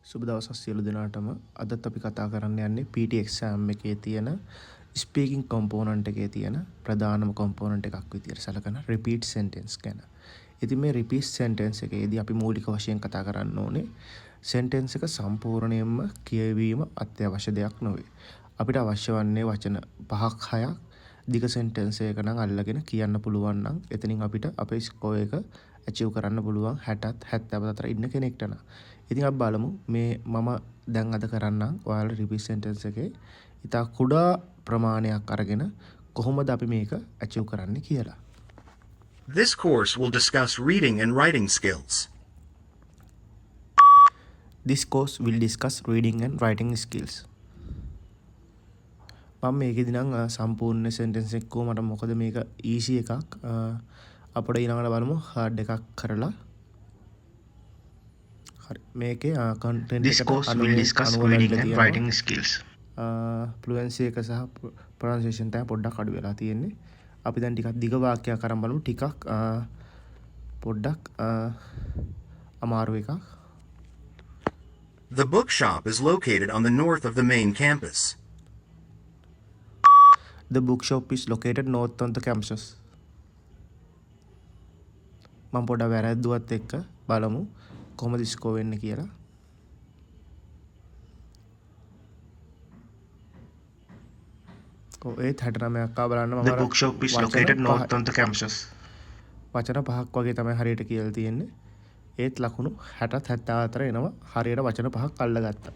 සුබ දවසක් සියලු දෙනාටම. අදත් අපි කතා කරන්න යන්නේ PT exam එකේ තියෙන ස්පීකින් කොම්පෝනන්ට් එකේ තියෙන ප්‍රධානම කොම්පෝනන්ට් එකක් විදියට සලකන repeat sentence ගැන. ඉතින් මේ repeat sentence එකේදී අපි මූලික වශයෙන් කතා කරන්න ඕනේ sentence එක සම්පූර්ණයෙන්ම කියවීම අත්‍යවශ්‍ය දෙයක් නොවේ. අපිට අවශ්‍ය වන්නේ වචන 5ක් 6ක් දිග sentence එක නම් අල්ලගෙන කියන්න පුළුවන් නම් එතනින් අපිට අපේ score එක achieve කරන්න පුළුවන් 60ත් 70ත් අතර ඉන්න කෙනෙක්ට නම්. ඉතින් අපි බලමු මේ මම දැන් අද කරන්නම් ඔයාලා repeat sentence එකේ ඉතා කුඩා ප්‍රමාණයක් අරගෙන කොහොමද අපි මේක achieve කරන්නේ කියලා. This course will discuss reading and writing skills. This course will discuss reading and writing skills. මම මේකෙදි නම් සම්පූර්ණ sentence එක මට මොකද මේක easy එකක්. අපිට ඊළඟට බලමු hard එකක් කරලා. හරි මේකේ content This course will discuss reading and writing skills. fluency එක සහ pronunciation තමයි පොඩ්ඩක් අඩු වෙලා තියෙන්නේ. අපි දැන් ටිකක් දිග වාක්‍යයක් අරන් බලමු. ටිකක් පොඩ්ඩක් අමාරු එකක්. The bookshop is located on the north of the main campus. The bookshop is located north on the campus. මම පොඩ්ඩක් වැරද්දුවත් එක්ක බලමු කොහොමද ස්කෝර් වෙන්නේ කියලා. ඒත් 69ක් ආව බලන්න මම The bookshop is located north on the campus. වචන 5ක් වගේ තමයි හරියට කියලා තියෙන්නේ. ඒත් ලකුණු 60 70 අතර එනවා හරියට වචන 5ක් අල්ලගත්තා.